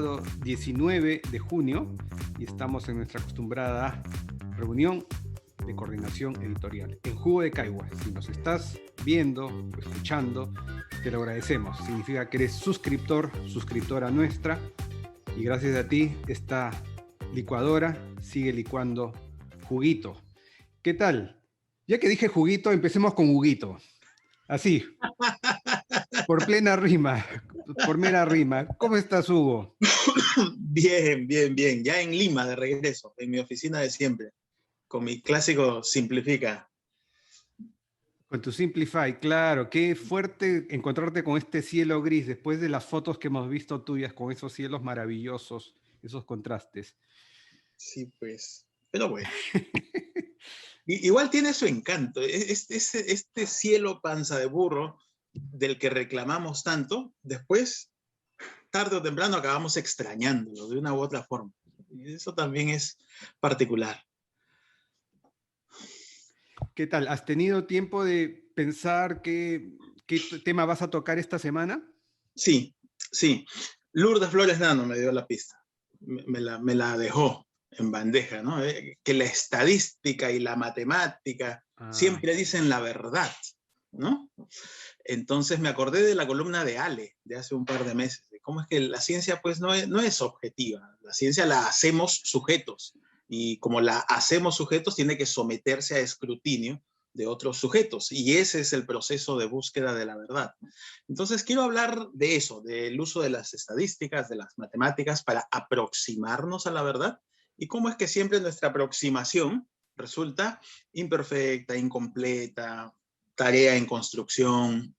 sábado 19 de junio y estamos en nuestra acostumbrada reunión de coordinación editorial en Jugo de Caigua. Si nos estás viendo o escuchando, te lo agradecemos. Significa que eres suscriptor, suscriptora nuestra, y gracias a ti esta licuadora sigue licuando juguito. ¿Qué tal? Ya que dije juguito, empecemos con juguito. Así, por plena rima, por mera rima. ¿Cómo estás, Hugo? Bien, bien, bien. Ya en Lima, de regreso, en mi oficina de siempre, con mi clásico Simplifica. Con tu Simplify, claro. Qué fuerte encontrarte con este cielo gris después de las fotos que hemos visto tuyas con esos cielos maravillosos, esos contrastes. Sí, pues. Pero bueno. Igual tiene su encanto. Este cielo panza de burro del que reclamamos tanto, después, tarde o temprano, acabamos extrañándolo de una u otra forma. Y eso también es particular. ¿Qué tal? ¿Has tenido tiempo de pensar qué tema vas a tocar esta semana? Sí, sí. Lourdes Flores Nano me dio la pista. Me la dejó en bandeja, ¿no? Que la estadística y la matemática siempre dicen la verdad, ¿no? Entonces me acordé de la columna de Ale de hace un par de meses, de cómo es que la ciencia pues no es objetiva, la ciencia la hacemos sujetos, y como la hacemos sujetos tiene que someterse a escrutinio de otros sujetos, y ese es el proceso de búsqueda de la verdad. Entonces quiero hablar de eso, del uso de las estadísticas, de las matemáticas para aproximarnos a la verdad, y cómo es que siempre nuestra aproximación resulta imperfecta, incompleta, tarea en construcción.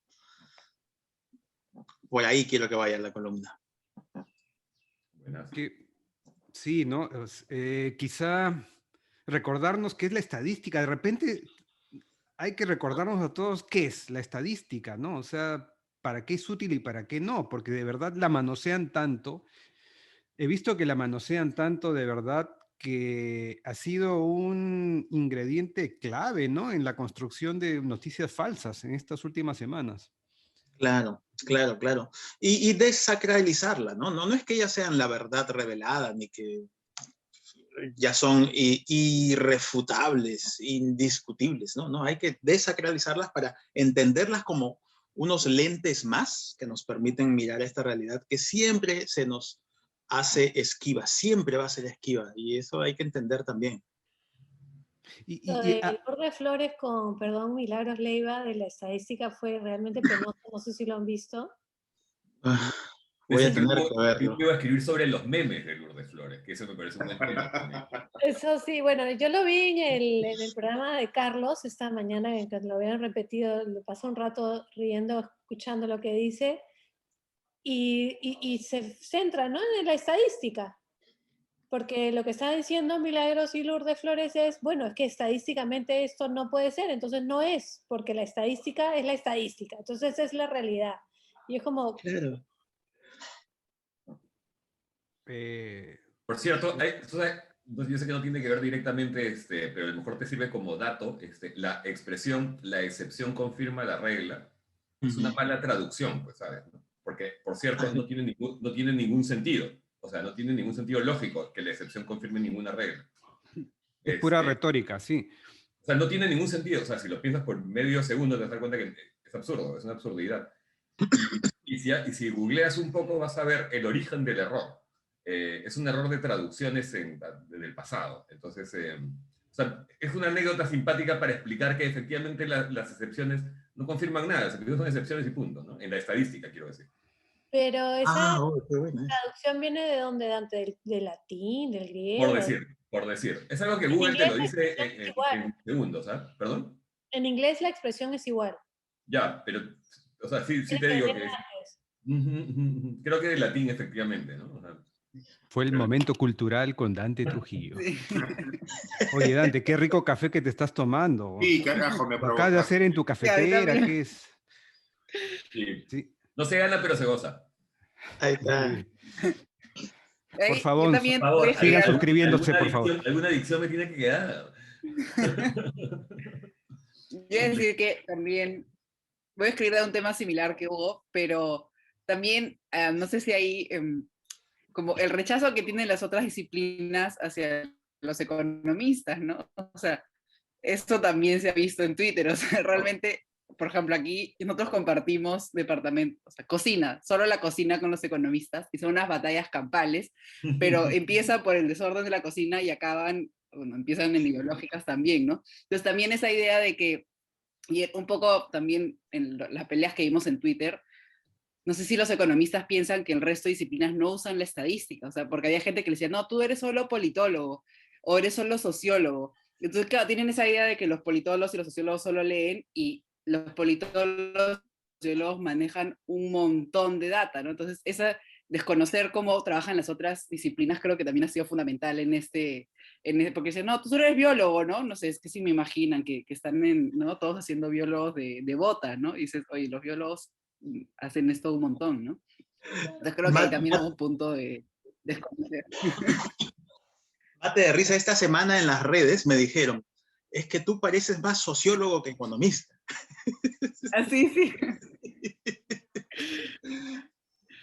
Por ahí quiero que vaya la columna. Sí, ¿no? Quizá recordarnos qué es la estadística. De repente hay que recordarnos a todos qué es la estadística, ¿no? O sea, para qué es útil y para qué no, porque de verdad la manosean tanto. He visto que la manosean tanto de verdad que ha sido un ingrediente clave, ¿no? En la construcción de noticias falsas en estas últimas semanas. Claro, claro, claro. Y desacralizarla, ¿no? No es que ellas sean la verdad revelada, ni que ya son irrefutables, indiscutibles, ¿no? No, hay que desacralizarlas para entenderlas como unos lentes más que nos permiten mirar esta realidad que siempre se nos hace esquiva, siempre va a ser esquiva, y eso hay que entender también. Lourdes Flores con, perdón, Milagros Leiva de la estadística fue realmente penoso, no sé si lo han visto. Voy a tener que verlo. Yo iba a escribir sobre los memes de Lourdes Flores, que eso me parece un buen tema. Eso sí, bueno, yo lo vi en el programa de Carlos esta mañana, en que lo habían repetido, le pasó un rato riendo, escuchando lo que dice, y se centra, ¿no?, en la estadística. Porque lo que está diciendo Milagros y Lourdes Flores es, bueno, es que estadísticamente esto no puede ser, entonces no es, porque la estadística es la estadística, entonces es la realidad. Y es como... Claro. Por cierto, yo sé que no tiene que ver directamente, pero a lo mejor te sirve como dato, la expresión, la excepción confirma la regla, es una mala traducción, pues, ¿sabes? ¿No? Porque, por cierto, no tiene ningún sentido. O sea, no tiene ningún sentido lógico que la excepción confirme ninguna regla. Es pura retórica, sí. O sea, no tiene ningún sentido. O sea, si lo piensas por medio segundo te das cuenta que es absurdo, es una absurdidad. Y si googleas un poco vas a ver el origen del error. Es un error de traducciones del pasado. Entonces, o sea, es una anécdota simpática para explicar que efectivamente las excepciones no confirman nada. Las excepciones son excepciones y punto, ¿no? En la estadística, quiero decir. Pero esa traducción viene de dónde, del latín, del griego. Por decir. Es algo que Google te lo dice en segundos, ¿sabes? ¿Perdón? En inglés la expresión es igual. Ya, pero, o sea, sí te digo que creo que de latín, efectivamente, ¿no? O sea, fue el momento cultural con Dante Trujillo. Sí. Oye, Dante, qué rico café que te estás tomando. Sí, carajo, me provoca. ¿Lo acabas de hacer en tu cafetera? ¿Qué es? Sí. No se gana, pero se goza. Ahí está. Por favor, sigan suscribiéndose, por favor. Alguna adicción me tiene que quedar. Quiero decir que también voy a escribir de un tema similar que Hugo, pero también, no sé si ahí como el rechazo que tienen las otras disciplinas hacia los economistas, ¿no? O sea, esto también se ha visto en Twitter, o sea, realmente, por ejemplo, aquí nosotros compartimos departamento, o sea, cocina, solo la cocina con los economistas, y son unas batallas campales, pero empieza por el desorden de la cocina y acaban, bueno, empiezan en ideológicas también, ¿no? Entonces también esa idea de que, y un poco también en las peleas que vimos en Twitter, no sé si los economistas piensan que el resto de disciplinas no usan la estadística, o sea, porque había gente que le decía, no, tú eres solo politólogo, o eres solo sociólogo. Entonces, claro, tienen esa idea de que los politólogos y los sociólogos solo leen, y los politólogos y sociólogos manejan un montón de data, ¿no? Entonces, desconocer cómo trabajan las otras disciplinas creo que también ha sido fundamental porque dicen, no, tú solo eres biólogo, ¿no? No sé, es que sí me imaginan que están ¿no? Todos haciendo biólogos de bota, ¿no? Y dices, oye, los biólogos hacen esto un montón, ¿no? Entonces creo que ahí también hubo un punto de desconocer. Mate de risa, esta semana en las redes me dijeron, es que tú pareces más sociólogo que economista. Así, sí.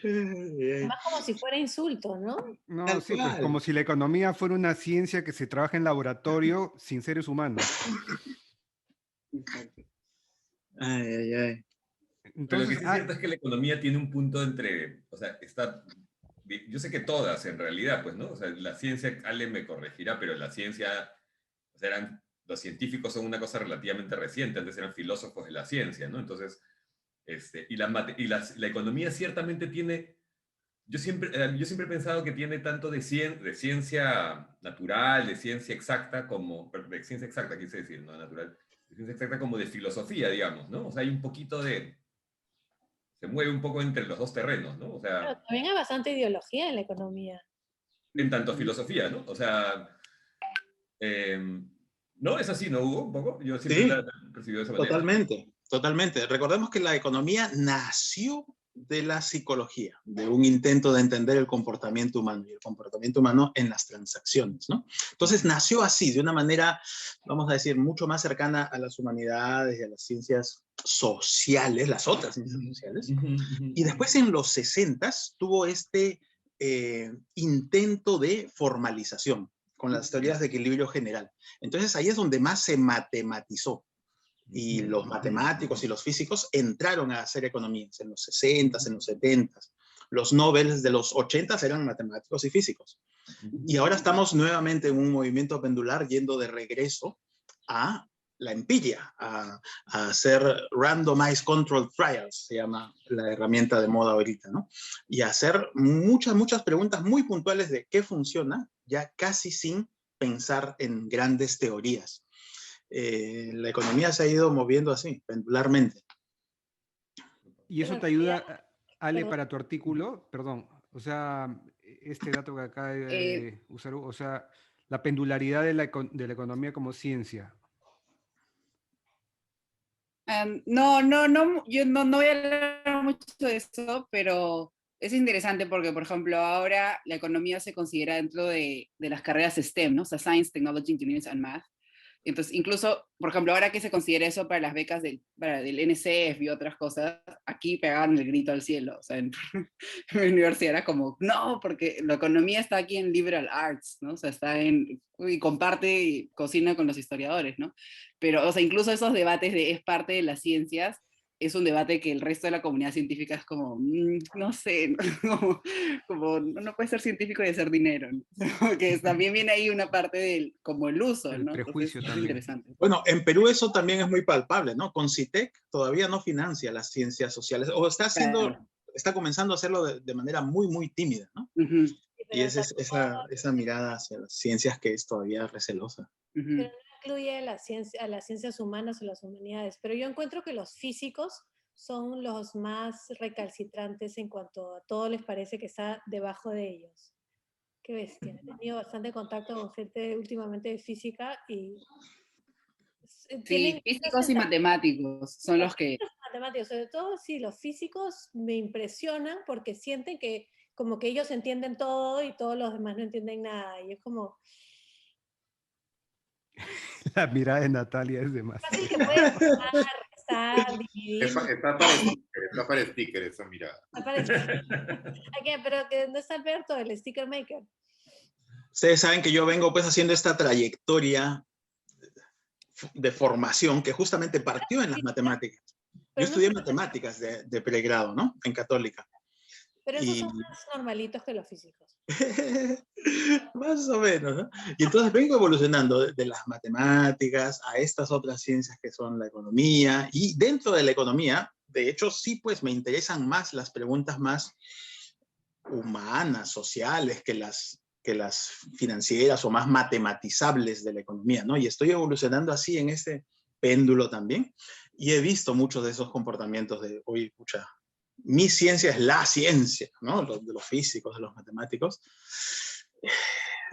Además como si fuera insulto, ¿no? No, Tal sí, pues cual. como si la economía fuera una ciencia que se trabaja en laboratorio sin seres humanos. Ay, ay, ay. Pero lo Entonces, que sí es cierto es que la economía tiene un punto entre, o sea, yo sé que todas en realidad, pues, ¿no? O sea, la ciencia, Ale me corregirá, pero la ciencia, o sea, los científicos son una cosa relativamente reciente, antes eran filósofos de la ciencia, ¿no? Entonces, la economía ciertamente tiene, yo siempre he pensado que tiene tanto de ciencia natural, de ciencia exacta, de ciencia exacta, quise decir, no natural, de ciencia exacta como de filosofía, digamos, ¿no? O sea, hay un poquito se mueve un poco entre los dos terrenos, ¿no? O Pero sea, también hay bastante ideología en la economía. en tanto filosofía, ¿no? O sea, ¿no? ¿Es así, no, Hugo? ¿Un poco? Yo siempre la Sí, he percibido de esa manera. totalmente, totalmente. Recordemos que la economía nació de la psicología, de un intento de entender el comportamiento humano y el comportamiento humano en las transacciones, ¿no? Entonces nació así, de una manera, vamos a decir, mucho más cercana a las humanidades y a las ciencias sociales, las otras ciencias sociales. Y después en los 60s tuvo este intento de formalización con las teorías de equilibrio general. Entonces ahí es donde más se matematizó. Y los matemáticos y los físicos entraron a hacer economías en los 60s, en los 70s. Los Nobel de los 80s eran matemáticos y físicos. Y ahora estamos nuevamente en un movimiento pendular yendo de regreso a la empiria, a hacer randomized control trials, se llama la herramienta de moda ahorita, ¿no? Y hacer muchas preguntas muy puntuales de qué funciona, ya casi sin pensar en grandes teorías. La economía se ha ido moviendo así, pendularmente. y eso Pero te en realidad, ayuda, Ale, perdón, para tu artículo, perdón, o sea, este dato que acaba de usar, o sea, la pendularidad de de la economía como ciencia. No, yo no voy a hablar mucho de eso, pero es interesante porque, por ejemplo, ahora la economía se considera dentro de las carreras STEM, ¿no? O sea, Science, Technology, Engineering and Math. Entonces, incluso, por ejemplo, ahora que se considera eso para las becas del NSF y otras cosas, aquí pegaban el grito al cielo. O sea, en mi universidad era como, no, porque la economía está aquí en liberal arts, ¿no? O sea, y comparte y cocina con los historiadores, ¿no? Pero, o sea, incluso esos debates de es parte de las ciencias, es un debate que el resto de la comunidad científica es como, no sé, como no puede ser científico y hacer dinero, ¿no? Que también viene ahí una parte del, como el uso, El ¿no? Entonces, prejuicio es también. interesante. Bueno, en Perú eso también es muy palpable, ¿no? Concitec todavía no financia las ciencias sociales, o Claro. está comenzando a hacerlo de manera muy tímida, ¿no? Uh-huh, sí, Y pero esa mirada hacia las ciencias que es todavía recelosa. pero uh-huh. no incluye a las ciencias humanas o las humanidades. Pero yo encuentro que los físicos son los más recalcitrantes en cuanto a todo les parece que está debajo de ellos. Qué bestia. He tenido bastante contacto con gente últimamente de física y tienen Sí, una físicos y sensación, matemáticos son los los que... matemáticos, sobre todo sí, los físicos me impresionan porque sienten que como que ellos entienden todo y todos los demás no entienden nada. Y es como, La mirada de Natalia es fácil demasiado. que puedes sumar, contrastar, dividir. Está para sticker esa mirada. Está para pero que no está abierto el sticker maker. Ustedes saben que yo vengo pues haciendo esta trayectoria de formación que justamente partió en las matemáticas. Yo estudié matemáticas de pregrado, ¿no? En Católica. Pero esos son más normalitos que los físicos. Más o menos, ¿no? Y entonces vengo evolucionando de las matemáticas a estas otras ciencias que son la economía. Y dentro de la economía, de hecho, sí, pues me interesan más las preguntas más humanas, sociales, que las financieras o más matematizables de la economía, ¿no? Y estoy evolucionando así en este péndulo también. Y he visto muchos de esos comportamientos de, oye, pucha, mi ciencia es la ciencia, ¿no? De los físicos, de los matemáticos,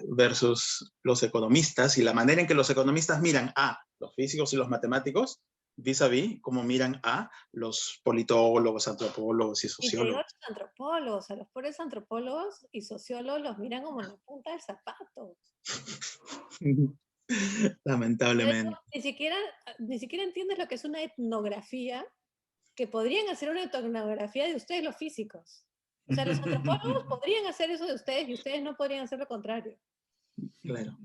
versus los economistas y la manera en que los economistas miran a los físicos y los matemáticos vis a vis, como miran a los politólogos, antropólogos y sociólogos. Y los antropólogos, a los pobres antropólogos y sociólogos los miran como en la punta del zapato. Lamentablemente. Ni siquiera entiendes lo que es una etnografía, que podrían hacer una etnografía de ustedes los físicos. O sea, los antropólogos podrían hacer eso de ustedes y ustedes no podrían hacer lo contrario. Claro.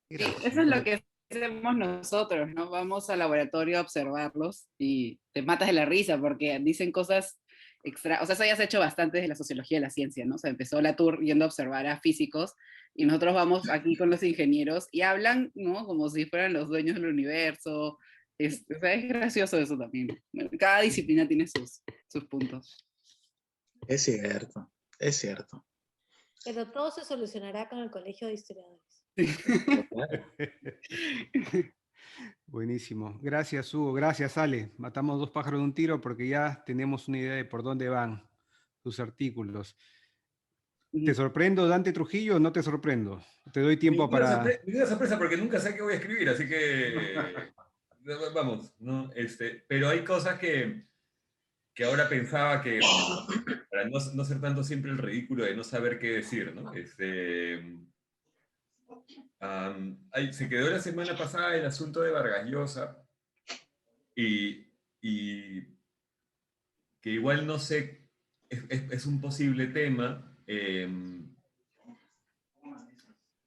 Sí, eso es lo que hacemos nosotros, ¿no? Vamos al laboratorio a observarlos y te matas de la risa porque dicen cosas extra, o sea, eso ya se ha hecho bastante desde la sociología de la ciencia, ¿no? O sea, empezó la tour yendo a observar a físicos y nosotros vamos aquí con los ingenieros y hablan, ¿no? Como si fueran los dueños del universo. O sea, es gracioso eso también. Cada disciplina tiene sus puntos. Es cierto, es cierto. Pero todo se solucionará con el Colegio de Historiadores. Buenísimo. Gracias, Hugo. Gracias, Ale. Matamos dos pájaros de un tiro porque ya tenemos una idea de por dónde van tus artículos. ¿Te sorprendo, Dante Trujillo, o no te sorprendo? Te doy tiempo para... Ninguna sorpresa porque nunca sé qué voy a escribir, así que... Vamos, ¿no? Pero hay cosas que ahora pensaba que, para no ser tanto siempre el ridículo de no saber qué decir, ¿no? Se quedó la semana pasada el asunto de Vargas Llosa y que igual no sé, es un posible tema.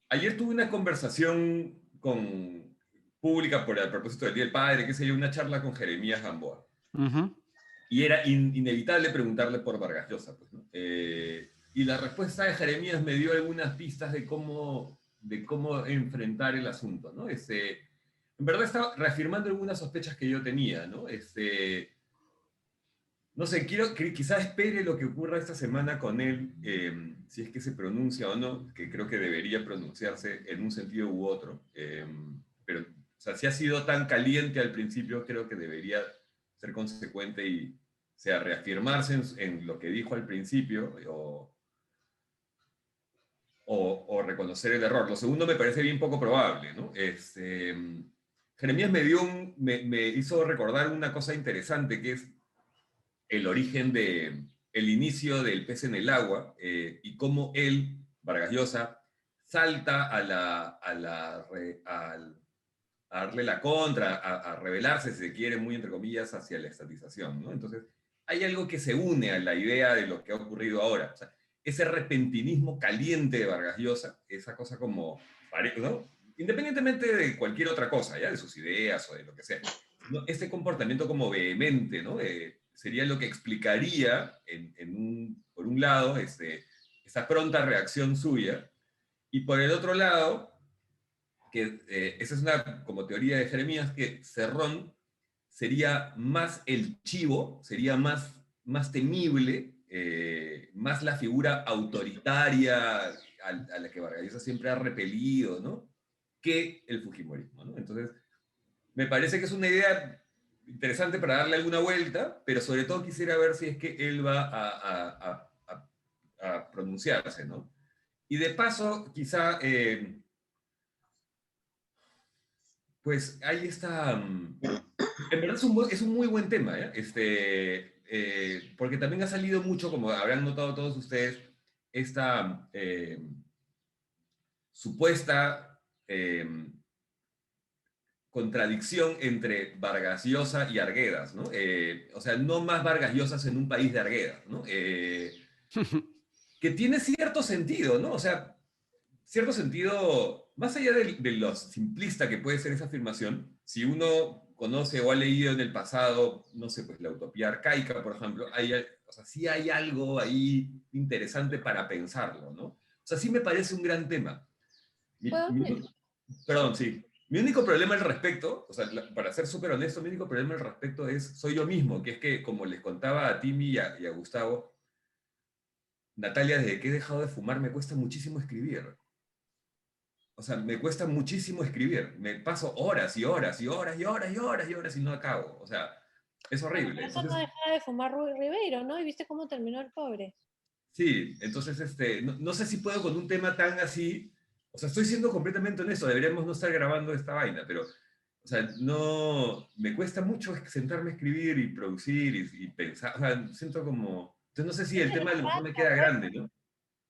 Ayer tuve una conversación pública a propósito del Día del Padre, qué sé yo, una charla con Jeremías Gamboa. Y era inevitable preguntarle por Vargas Llosa, pues, ¿no? Y la respuesta de Jeremías me dio algunas pistas de cómo enfrentar el asunto, ¿no? En verdad estaba reafirmando algunas sospechas que yo tenía, ¿no? No sé, quizás espere lo que ocurra esta semana con él, si es que se pronuncia o no, que creo que debería pronunciarse en un sentido u otro. Pero, o sea, si ha sido tan caliente al principio, creo que debería ser consecuente y, o sea, reafirmarse en lo que dijo al principio o reconocer el error. Lo segundo me parece bien poco probable, ¿no? Jeremías me hizo recordar una cosa interesante, que es el origen el inicio del pez en el agua, y cómo él, Vargas Llosa, salta a darle la contra, a rebelarse, si se quiere, muy entre comillas, hacia la estatización, ¿no? Entonces, hay algo que se une a la idea de lo que ha ocurrido ahora. O sea, ese repentinismo caliente de Vargas Llosa, esa cosa como, ¿no? Independientemente de cualquier otra cosa, ¿ya? De sus ideas o de lo que sea, ¿no? Este comportamiento como vehemente, ¿no? Sería lo que explicaría, por un lado, esa pronta reacción suya, y por el otro lado, que esa es una como teoría de Jeremías, que Cerrón sería más el chivo, sería más temible, más la figura autoritaria a la que Vargas Llosa siempre ha repelido, ¿no? Que el fujimorismo, ¿no? Entonces, me parece que es una idea interesante para darle alguna vuelta, pero sobre todo quisiera ver si es que él va a pronunciarse, ¿no? Y de paso, quizá, pues ahí está, en verdad es un muy buen tema, ¿eh? Porque también ha salido mucho, como habrán notado todos ustedes, esta supuesta contradicción entre Vargas Llosa y Arguedas, ¿no? O sea, no más Vargas Llosas en un país de Arguedas, ¿no? Que tiene cierto sentido, ¿no? O sea, cierto sentido, más allá de lo simplista que puede ser esa afirmación, si uno conoce o ha leído en el pasado, no sé, pues la utopía arcaica, por ejemplo, o sea, sí hay algo ahí interesante para pensarlo, ¿no? O sea, sí me parece un gran tema. Perdón, sí. Mi único problema al respecto, o sea, para ser súper honesto, mi único problema al respecto soy yo mismo, que es que, como les contaba a Timmy y a Gustavo, Natalia, desde que he dejado de fumar me cuesta muchísimo escribir. O sea, me cuesta muchísimo escribir. Me paso horas y horas y horas y horas y horas y horas y no acabo. O sea, es horrible. Por eso no dejaba de fumar Rui Ribeiro, ¿no? ¿Y viste cómo terminó el pobre? Sí, entonces no sé si puedo con un tema tan así. O sea, estoy siendo completamente honesto, deberíamos no estar grabando esta vaina, pero, o sea, no, me cuesta mucho sentarme a escribir y producir y pensar. O sea, siento como, entonces no sé si el tema a lo mejor me queda grande, ¿no?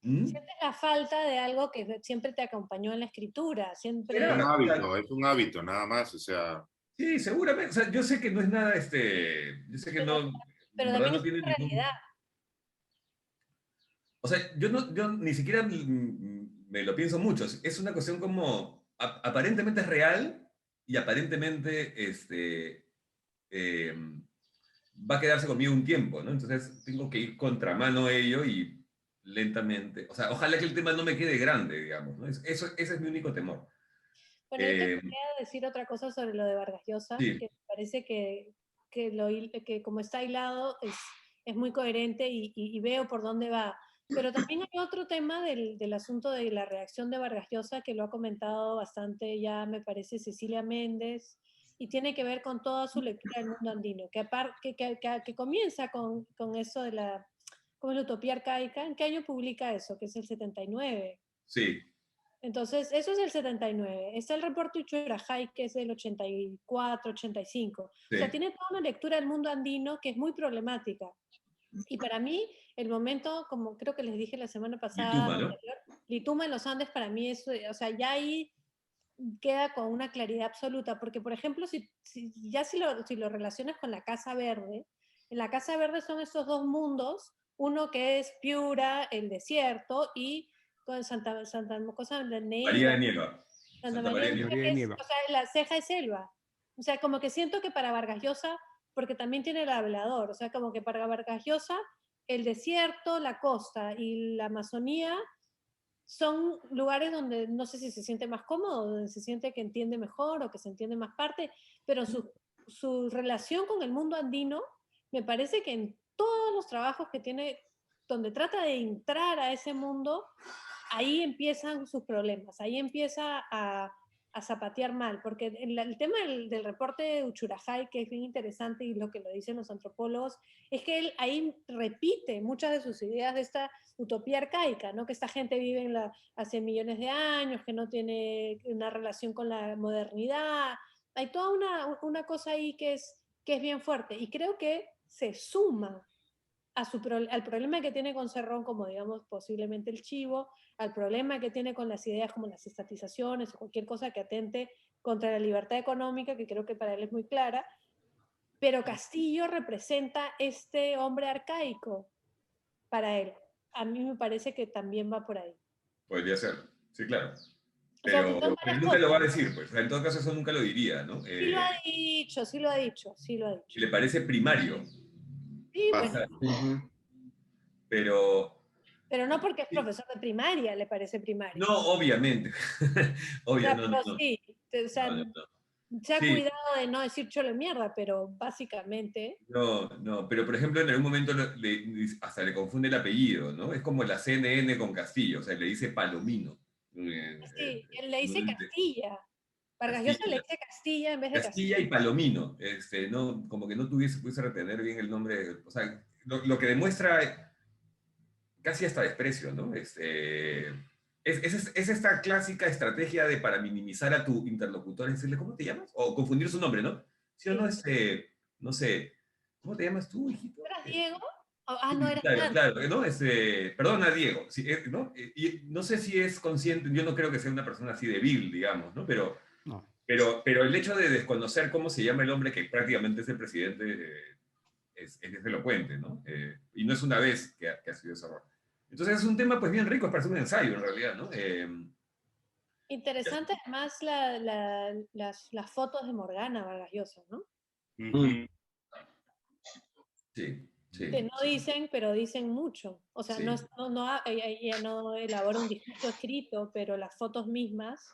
Sientes la falta de algo que siempre te acompañó en la escritura, siempre... Es un hábito, nada más, o sea... Sí, seguramente, o sea, yo sé que no es nada, yo sé que no, pero en verdad también no es tiene una ningún... realidad. O sea, yo ni siquiera me lo pienso mucho, es una cuestión como, aparentemente es real y aparentemente, va a quedarse conmigo un tiempo, ¿no? Entonces tengo que ir contramano a ello y lentamente, o sea, ojalá que el tema no me quede grande, digamos, ¿no? Ese es mi único temor. Bueno, yo te quería decir otra cosa sobre lo de Vargas Llosa, Sí. que me parece que como está hilado es muy coherente y veo por dónde va. Pero también hay otro tema del asunto de la reacción de Vargas Llosa, que lo ha comentado bastante ya, me parece, Cecilia Méndez, y tiene que ver con toda su lectura del mundo andino, que comienza con eso de como la utopía arcaica. ¿En qué año publica eso? Que es el 79. Sí. Entonces, eso es el 79. Está el reporte Uchurajay, que es del 84, 85. Sí. O sea, tiene toda una lectura del mundo andino que es muy problemática. Y para mí, el momento, como creo que les dije la semana pasada, Lituma, ¿no? Lituma en los Andes, para mí es, o sea, ya ahí queda con una claridad absoluta, porque por ejemplo, si lo relacionas con la Casa Verde, en la Casa Verde son esos dos mundos, uno que es Piura, el desierto, y con Santa cosa de María de Nieva. Santa María de Nieva, o sea, la ceja es selva. O sea, como que siento que para Vargas Llosa, porque también tiene el hablador, o sea, como que para Vargas Llosa, el desierto, la costa y la Amazonía son lugares donde no sé si se siente más cómodo, donde se siente que entiende mejor o que se entiende más parte, pero su relación con el mundo andino, me parece que en todos los trabajos que tiene, donde trata de entrar a ese mundo, ahí empiezan sus problemas, ahí empieza a zapatear mal, porque el tema del reporte de Uchurajay, que es bien interesante y lo que lo dicen los antropólogos, es que él ahí repite muchas de sus ideas de esta utopía arcaica, ¿no? Que esta gente vive hace millones de años, que no tiene una relación con la modernidad. Hay toda una cosa ahí que es bien fuerte y creo que se suma al problema que tiene con Cerrón, como digamos posiblemente el chivo, al problema que tiene con las ideas como las estatizaciones o cualquier cosa que atente contra la libertad económica, que creo que para él es muy clara, pero Castillo representa este hombre arcaico para él. A mí me parece que también va por ahí. Podría ser, sí, claro. O sea, Pero nunca lo va a decir, pues. En todo caso, eso nunca lo diría, ¿no? Sí lo ha dicho, sí lo ha dicho, sí lo ha dicho. Le parece primario. Sí, bueno. Pero no porque es profesor de primaria, le parece primario. No, obviamente. Pero sí, o sea, se ha Sí. cuidado de no decir chole mierda, pero básicamente... No, pero por ejemplo en algún momento hasta le confunde el apellido, ¿no? Es como la CNN con Castillo, o sea, le dice Palomino. Sí, él le dice Castilla. Vargas Llosa le dice Castilla en vez de Castilla y Palomino, no, como que no pudiese retener bien el nombre, o sea, lo que demuestra casi hasta desprecio, ¿no? Es esta clásica estrategia para minimizar a tu interlocutor, decirle, ¿cómo te llamas? O confundir su nombre, ¿no? ¿Sí o no? No sé, ¿cómo te llamas tú, hijito? ¿Eras Diego? No, eras Claro, Nando. claro, ¿no? Perdona, Diego, sí, ¿no? Y no sé si es consciente, yo no creo que sea una persona así débil, digamos, ¿no? Pero no. Pero el hecho de desconocer cómo se llama el hombre que prácticamente es el presidente es elocuente, ¿no? Y no es una vez que ha sido ese error. Entonces es un tema pues bien rico, es para hacer un ensayo en realidad, ¿no? Interesante además las fotos de Morgana Vargas Llosa, ¿no? Ujú. Sí, sí. Que no dicen, pero dicen mucho. O sea, Sí. ella no elabora un discurso escrito, pero las fotos mismas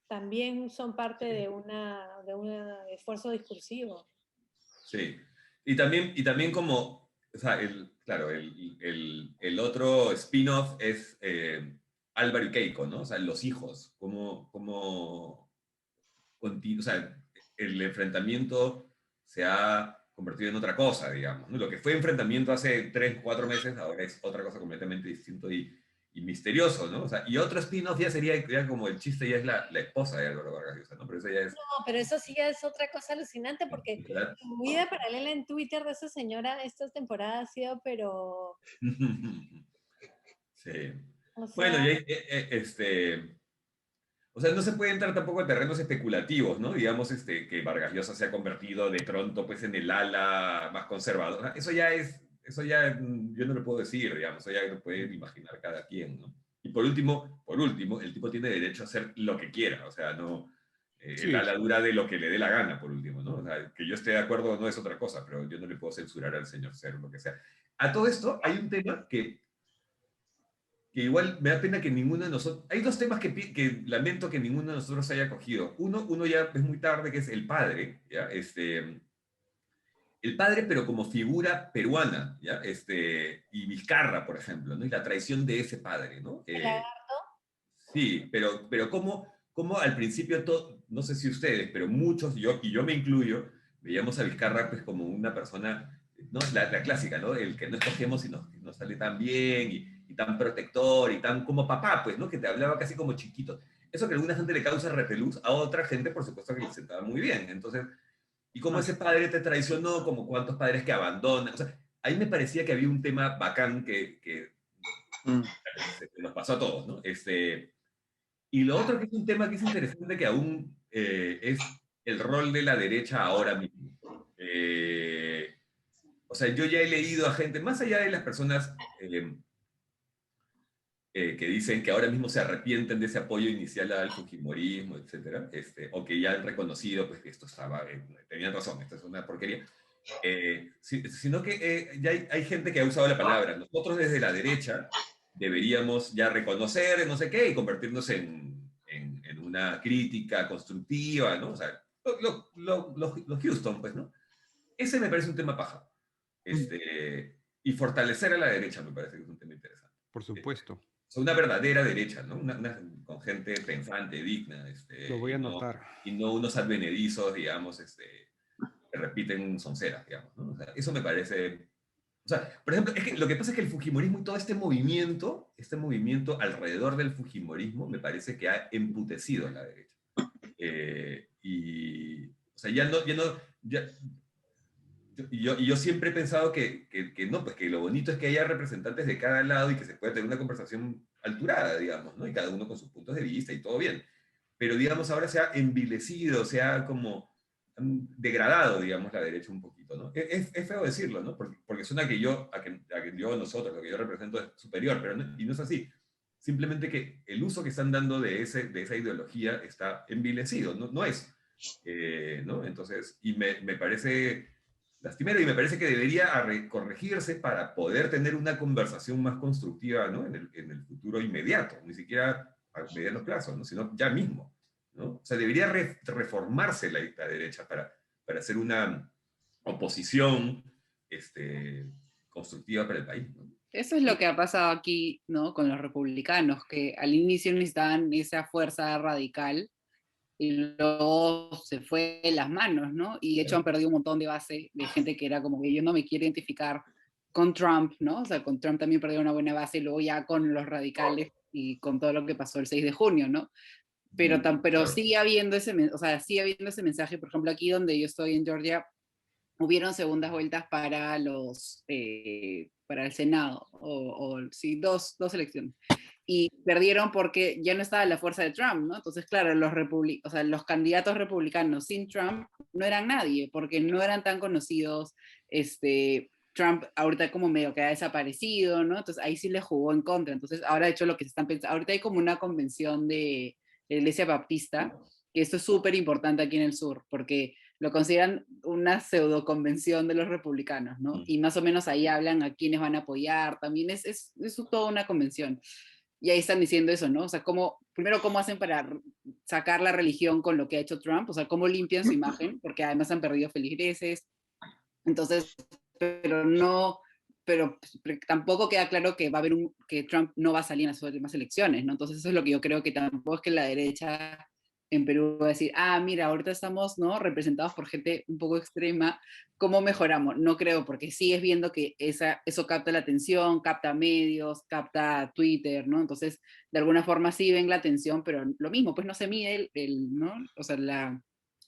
también son parte de un esfuerzo discursivo. Sí. Y también como, o sea, claro, el otro spin-off es Álvaro y Keiko, ¿no? O sea, los hijos, o sea, el enfrentamiento se ha convertido en otra cosa, digamos, ¿no? Lo que fue enfrentamiento hace 3, 4 meses, ahora es otra cosa completamente distinto y misterioso, ¿no? O sea, y otro spin-off ya como el chiste ya es la esposa de Álvaro Vargas Llosa, ¿no? Pero eso ya es... No, pero eso sí ya es otra cosa alucinante porque ¿verdad? la vida paralela en Twitter de esa señora esta temporada ha sido, pero... Sí. O sea, Bueno, o sea, no se puede entrar tampoco en terrenos especulativos, ¿no? Digamos, que Vargas Llosa se ha convertido de pronto, pues, en el ala más conservadora. Eso ya yo no lo puedo decir, digamos, eso ya lo puede imaginar cada quien, ¿no? Y por último, el tipo tiene derecho a hacer lo que quiera, o sea, no, Sí, el ala dura de lo que le dé la gana, por último, ¿no? O sea, que yo esté de acuerdo no es otra cosa, pero yo no le puedo censurar al señor ser lo que sea. A todo esto hay un tema que igual me da pena que ninguno de nosotros... Hay dos temas que lamento que ninguno de nosotros haya cogido. Uno ya es muy tarde, que es el padre, ¿ya? El padre, pero como figura peruana, ¿ya? Y Vizcarra, por ejemplo, ¿no? Y la traición de ese padre, ¿no? el lagarto, Sí, pero cómo al principio, no sé si ustedes, pero muchos, y yo me incluyo, veíamos a Vizcarra pues como una persona, ¿no? La clásica, ¿no? El que no escogemos y nos sale tan bien, y tan protector, y tan como papá, pues, ¿no? Que te hablaba casi como chiquito. Eso que a alguna gente le causa repelús, a otra gente, por supuesto, que le sentaba muy bien. Entonces, y como ese padre te traicionó, como cuántos padres que abandonan. O sea, ahí me parecía que había un tema bacán que Mm. nos pasó a todos, ¿no? Y lo otro que es un tema que es interesante que aún es el rol de la derecha ahora mismo. O sea, yo ya he leído a gente, más allá de las personas que dicen que ahora mismo se arrepienten de ese apoyo inicial al fujimorismo, etcétera, o que ya han reconocido pues, que esto estaba, tenían razón, esto es una porquería, sino que ya hay gente que ha usado la palabra. Nosotros desde la derecha deberíamos ya reconocer no sé qué y convertirnos en una crítica constructiva, ¿no? O sea, los Houston, pues, ¿no? Ese me parece un tema paja. Y fortalecer a la derecha me parece que es un tema interesante. por supuesto. O sea, una verdadera derecha, ¿no? Con gente pensante, digna, Lo voy a anotar. y no unos advenedizos, digamos, que repiten sonceras, digamos, ¿no? O sea, eso me parece... O sea, por ejemplo, es que lo que pasa es que el fujimorismo y todo este movimiento alrededor del fujimorismo, me parece que ha emputecido a la derecha. O sea, yo siempre he pensado que no, pues que lo bonito es que haya representantes de cada lado y que se pueda tener una conversación alturada, digamos, ¿no? Y cada uno con sus puntos de vista y todo bien. Pero, digamos, ahora se ha envilecido, se ha como degradado, digamos, la derecha un poquito, ¿no? Es feo decirlo, ¿no? Porque suena que nosotros, lo que yo represento es superior, pero y no es así. Simplemente que el uso que están dando de esa ideología está envilecido, no es. ¿No? Entonces, y me parece lastimero y me parece que debería corregirse para poder tener una conversación más constructiva, ¿no? En el futuro inmediato, ni siquiera a mediano plazo, ¿no? Sino ya mismo, ¿no? O sea, debería reformarse la derecha para hacer una oposición constructiva para el país, ¿no? Eso es lo que ha pasado aquí, ¿no? Con los republicanos, que al inicio necesitaban esa fuerza radical y luego se fue de las manos, ¿no? Y de hecho han perdido un montón de base de gente que era como que yo no me quiero identificar con Trump, ¿no? O sea, con Trump también perdió una buena base y luego ya con los radicales y con todo lo que pasó el 6 de junio, ¿no? Pero Claro. sigue habiendo sigue habiendo ese mensaje, por ejemplo, aquí donde yo estoy en Georgia, hubieron segundas vueltas para el Senado, Sí, dos elecciones. Y perdieron porque ya no estaba la fuerza de Trump, ¿no? Entonces, claro, o sea, los candidatos republicanos sin Trump no eran nadie, porque no eran tan conocidos. Trump ahorita como medio que ha desaparecido, ¿no? Entonces ahí sí le jugó en contra. Entonces ahora de hecho lo que se están pensando, ahorita hay como una convención de la Iglesia Baptista, que esto es súper importante aquí en el sur, porque lo consideran una pseudo convención de los republicanos, ¿no? Y más o menos ahí hablan a quiénes van a apoyar, también es toda una convención. Y ahí están diciendo eso, ¿no? O sea, primero, ¿cómo hacen para sacar la religión con lo que ha hecho Trump? O sea, ¿cómo limpian su imagen? Porque además han perdido feligreses. Entonces, pero tampoco queda claro que va a haber que Trump no va a salir en las últimas elecciones, ¿no? Entonces eso es lo que yo creo, que tampoco es que la derecha en Perú va a decir, mira, ahorita estamos, ¿no?, representados por gente un poco extrema, ¿cómo mejoramos? No creo, porque sigues viendo que eso capta la atención, capta medios, capta Twitter, ¿no? Entonces, de alguna forma sí ven la atención, pero lo mismo, pues no se mide ¿no? O sea,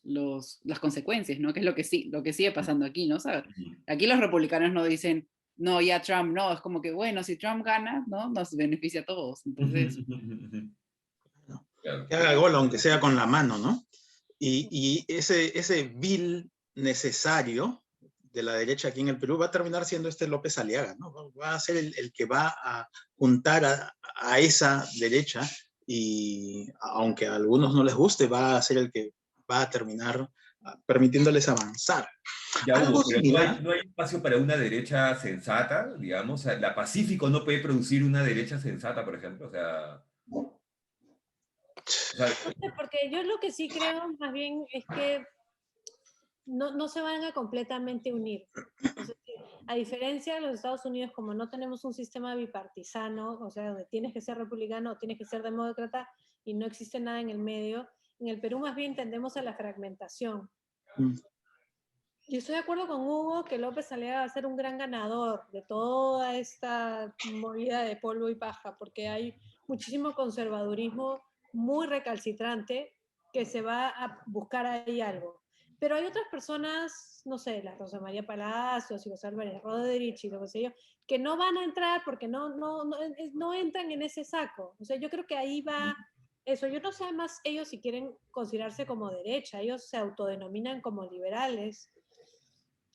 las consecuencias, ¿no? Que es lo que sigue pasando aquí, ¿no? ¿Sabes? Aquí los republicanos no dicen, no, ya Trump, no, es como que, bueno, si Trump gana, ¿no? Nos beneficia a todos. Entonces... Que haga gol, aunque sea con la mano, ¿no? Y ese bill necesario de la derecha aquí en el Perú va a terminar siendo López Aliaga, ¿no? Va a ser el que va a juntar a esa derecha, y aunque a algunos no les guste, va a ser el que va a terminar permitiéndoles avanzar. Ya Algo hubo, pero similar. no hay espacio para una derecha sensata, digamos. O sea, la Pacífico no puede producir una derecha sensata, por ejemplo. O sea, porque yo lo que sí creo más bien es que no se van a completamente unir. Entonces, a diferencia de los Estados Unidos, como no tenemos un sistema bipartisano, o sea, donde tienes que ser republicano o tienes que ser demócrata y no existe nada en el medio, en el Perú más bien tendemos a la fragmentación. Y estoy de acuerdo con Hugo que López Aliaga va a ser un gran ganador de toda esta movida de polvo y paja, porque hay muchísimo conservadurismo muy recalcitrante que se va a buscar ahí algo. Pero hay otras personas, no sé, la Rosa María Palacios y los Álvarez Rodríguez y lo que sé yo, que no van a entrar porque no entran en ese saco. O sea, yo creo que ahí va eso. Yo no sé además ellos si quieren considerarse como derecha, ellos se autodenominan como liberales,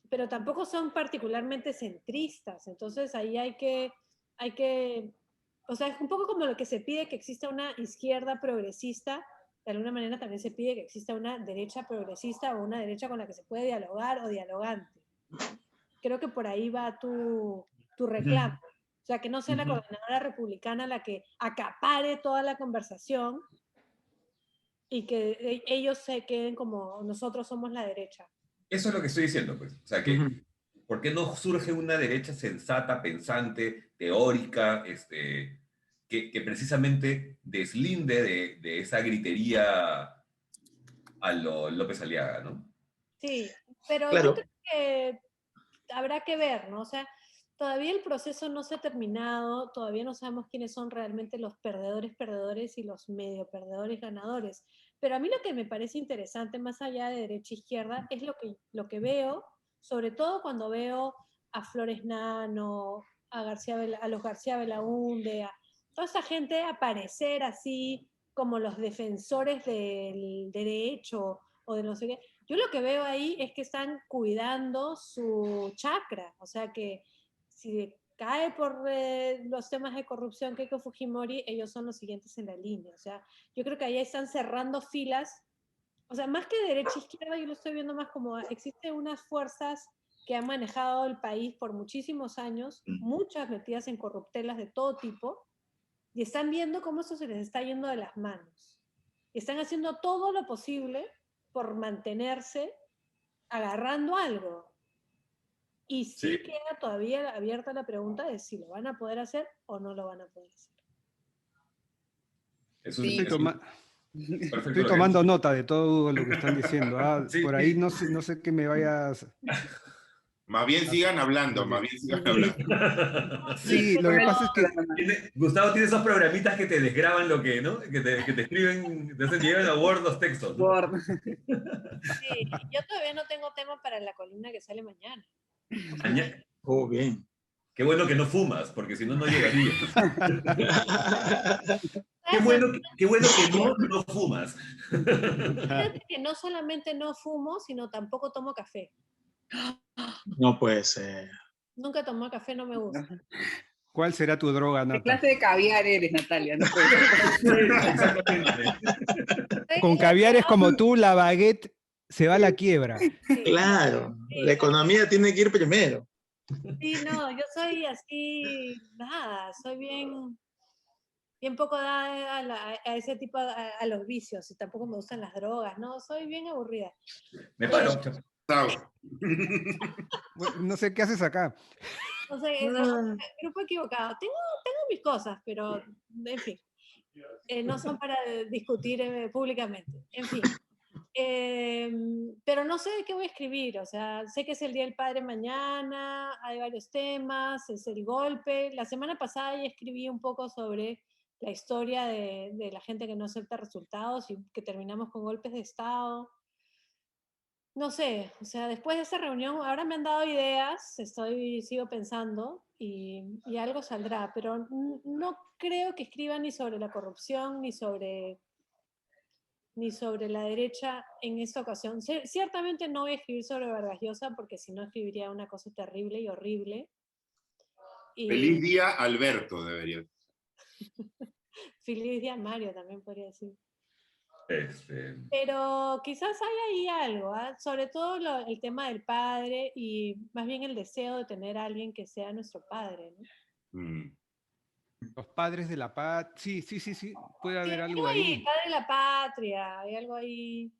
pero tampoco son particularmente centristas. Entonces ahí hay que, o sea, es un poco como lo que se pide que exista una izquierda progresista, de alguna manera también se pide que exista una derecha progresista o una derecha con la que se puede dialogar o dialogante. Creo que por ahí va tu reclamo. O sea, que no sea la coordinadora republicana la que acapare toda la conversación y que ellos se queden como nosotros somos la derecha. eso es lo que estoy diciendo, pues. O sea, que ¿por qué no surge una derecha sensata, pensante, teórica, que precisamente deslinde de esa gritería a lo López Aliaga, ¿no? Sí, pero Claro. yo creo que habrá que ver, ¿no? O sea, todavía el proceso no se ha terminado, todavía no sabemos quiénes son realmente los perdedores y los medio perdedores ganadores. Pero a mí lo que me parece interesante, más allá de derecha e izquierda, es lo que veo, sobre todo cuando veo a Flores Nano, a los García Belaúnde, a toda esa gente aparecer así como los defensores del derecho o de no sé qué. Yo lo que veo ahí es que están cuidando su chakra, o sea que si cae por los temas de corrupción Keiko Fujimori, ellos son los siguientes en la línea. O sea, yo creo que ahí están cerrando filas. O sea, más que derecha e izquierda, yo lo estoy viendo más como existen unas fuerzas que han manejado el país por muchísimos años, muchas metidas en corruptelas de todo tipo, y están viendo cómo eso se les está yendo de las manos. Y están haciendo todo lo posible por mantenerse agarrando algo. Y sí queda todavía abierta la pregunta de si lo van a poder hacer o no lo van a poder hacer. Estoy tomando nota de todo lo que están diciendo. Por ahí no sé qué me vayas... Más bien sigan hablando, Sí, lo que pasa es que... Gustavo tiene esos programitas que te desgraban lo que, ¿no? Que te escriben, te llevan a Word los textos, ¿no? Word. Sí, yo todavía no tengo tema para la columna que sale mañana. Oh, bien. Qué bueno que no fumas, porque si no, no llegaría. Qué bueno que no fumas. Fíjate que no solamente no fumo, sino tampoco tomo café. No puede ser. Nunca tomo café, no me gusta. ¿Cuál será tu droga, ¿Qué Nata? clase de caviar eres, Natalia? No puede ser. Exactamente. Con caviares como tú, la baguette se va a la quiebra. Sí, Claro, sí, la economía tiene que ir primero. sí, no, yo soy así, nada, soy bien poco dada a ese tipo, a los vicios, y tampoco me gustan las drogas, no, soy bien aburrida. Me paro. Chao. Bueno, no sé qué haces acá. No sé, grupo equivocado. Tengo mis cosas, pero en fin, no son para discutir públicamente. En fin. Pero no sé de qué voy a escribir, o sea, sé que es el Día del Padre mañana, hay varios temas, es el golpe. La semana pasada ya escribí un poco sobre la historia de la gente que no acepta resultados y que terminamos con golpes de Estado. No sé, o sea, después de esa reunión, ahora me han dado ideas, sigo pensando y algo saldrá, pero no creo que escriba ni sobre la corrupción ni sobre la derecha en esta ocasión. Ciertamente no voy a escribir sobre Vargas Llosa porque si no escribiría una cosa terrible y horrible. Feliz día, Alberto, debería. Feliz día, Mario, también podría decir. Este, Pero quizás hay ahí algo, ¿eh? Sobre todo el tema del padre y más bien el deseo de tener a alguien que sea nuestro padre, ¿no? Mm. Los padres de la paz. Sí, puede haber Sí, algo ahí. padre de la patria, hay algo ahí.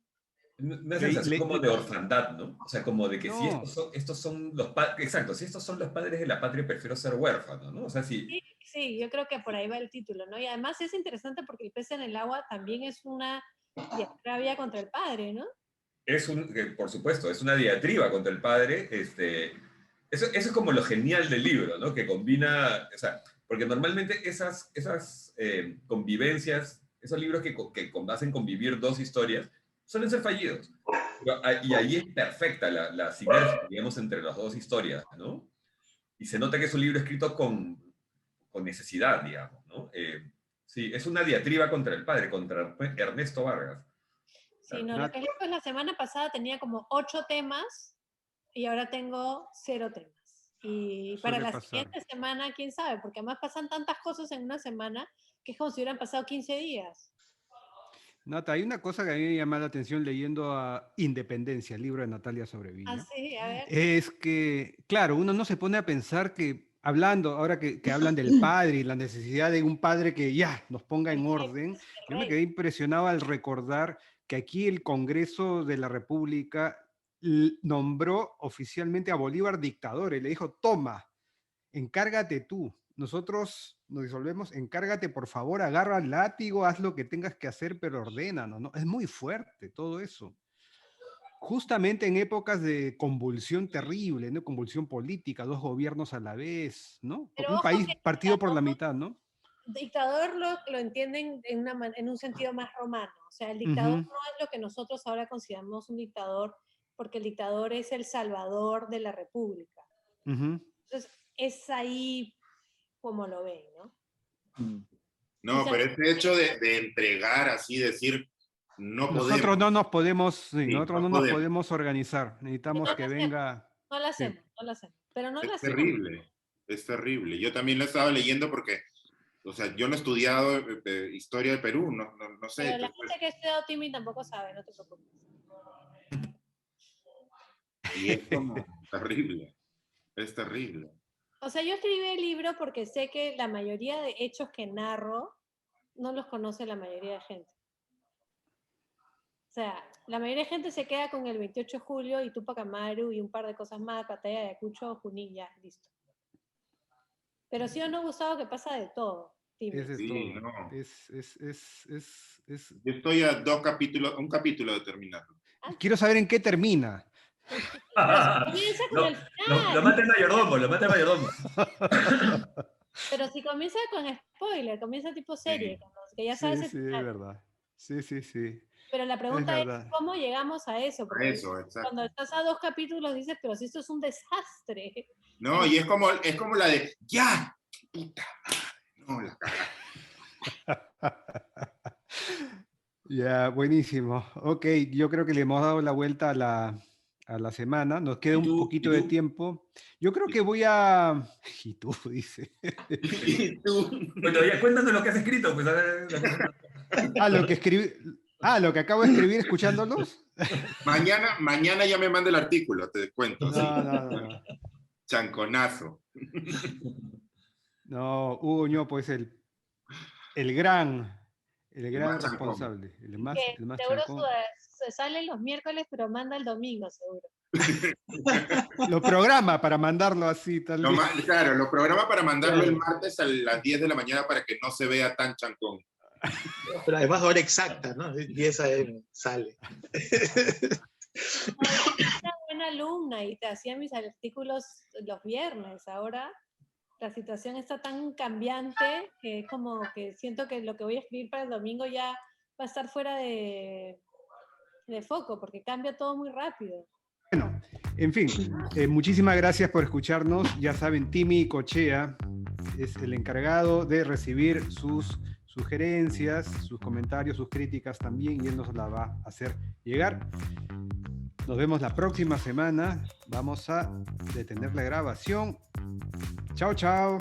una sensación como de orfandad, ¿no? O sea, como de que si No. estos son los padres, exacto, si estos son los padres de la patria, prefiero ser huérfano, ¿no? O sea, si... Sí, yo creo que por ahí va el título, ¿no? Y además es interesante porque el pez en el agua también es una diatriba contra el padre, ¿no? Por supuesto, es una diatriba contra el padre. Eso es como lo genial del libro, ¿no? Que combina, o sea, porque normalmente esas convivencias, esos libros que hacen convivir dos historias, suelen ser fallidos. Y ahí es perfecta la sinergia, digamos, entre las dos historias, ¿no? Y se nota que es un libro escrito con necesidad, digamos, ¿no? Sí, es una diatriba contra el padre, contra Ernesto Vargas. Sí, no, lo que es loco es la semana pasada tenía como 8 temas y ahora tengo 0 temas. Y para la siguiente semana, quién sabe, porque además pasan tantas cosas en una semana que es como si hubieran pasado 15 días. Nata, hay una cosa que a mí me llama la atención leyendo a Independencia, el libro de Natalia Sobrevilla. Ah, sí, a ver. Es que, claro, uno no se pone a pensar que, hablando, ahora que hablan del padre y la necesidad de un padre que ya nos ponga en orden, yo me quedé impresionado al recordar que aquí el Congreso de la República nombró oficialmente a Bolívar dictador y le dijo, toma, encárgate tú. Nosotros nos disolvemos, encárgate por favor, agarra el látigo, haz lo que tengas que hacer, pero ordénanos, ¿no? Es muy fuerte todo eso. Justamente en épocas de convulsión terrible, ¿no? Convulsión política, dos gobiernos a la vez, ¿no? Pero un país partido por la mitad, ¿no? Dictador lo entienden en un sentido más romano. O sea, el dictador no es lo que nosotros ahora consideramos un dictador, porque el dictador es el salvador de la república. Entonces, es ahí como lo ven, ¿no? No, pero este hecho de entregar así, decir, no podemos. Nosotros no nos podemos, Sí, nosotros no nos podemos organizar. Necesitamos que venga. No la hacemos, no la hacemos. Pero no la hacemos. Terrible, es terrible. Yo también lo estaba leyendo porque, o sea, yo no he estudiado historia de Perú, no sé. Pero la gente que ha estudiado Timmy tampoco sabe, no te preocupes. Y es como terrible, es terrible. O sea, yo escribí el libro porque sé que la mayoría de hechos que narro no los conoce la mayoría de gente. O sea, la mayoría de gente se queda con el 28 de julio y Tupac Amaru y un par de cosas más, Batalla de Ayacucho, Junín, ya, listo. Pero sí o no, Gustavo, que pasa de todo. Ese es Sí, todo. no. Es... Yo estoy a un capítulo de terminarlo. Quiero saber en qué termina. Comienza con el final. Lo mata el mayordomo, lo mata el mayordomo. Pero si comienza con spoiler, comienza tipo serie, que ya sabes. Sí, es verdad. Sí. Pero la pregunta es, verdad. ¿cómo llegamos a eso? Porque Eso, exacto. cuando estás a 2 capítulos dices, pero si esto es un desastre. No, y es como la de, ¡ya! ¡Puta madre! No, la cagada. Ya, buenísimo. Ok, yo creo que le hemos dado la vuelta a la semana. Nos queda ¿Y un tú? poquito ¿Y de tú? tiempo. Yo creo que voy a... Y tú, dice. Y tú, Bueno, ya cuéntanos lo que has escrito, pues a ver. Lo que escribí... lo que acabo de escribir escuchándolos. Mañana ya me manda el artículo, te cuento. sí. No. Chanconazo. No, Hugo Ñopo es el gran más chancón. responsable. El más Seguro chancón. se sale los miércoles, pero manda el domingo, seguro. Lo programa para mandarlo así, tal vez. Claro, lo programa para mandarlo el martes a las 10 de la mañana para que no se vea tan chancón. pero además hora exacta, ¿no? 10 AM sale. Una buena alumna y te hacía mis artículos los viernes. Ahora la situación está tan cambiante que es como que siento que lo que voy a escribir para el domingo ya va a estar fuera de foco, porque cambia todo muy rápido. Bueno, en fin, muchísimas gracias por escucharnos. Ya saben, Timmy Cochea es el encargado de recibir sus sugerencias, sus comentarios, sus críticas también, y él nos la va a hacer llegar. Nos vemos la próxima semana. Vamos a detener la grabación. Chao, chao.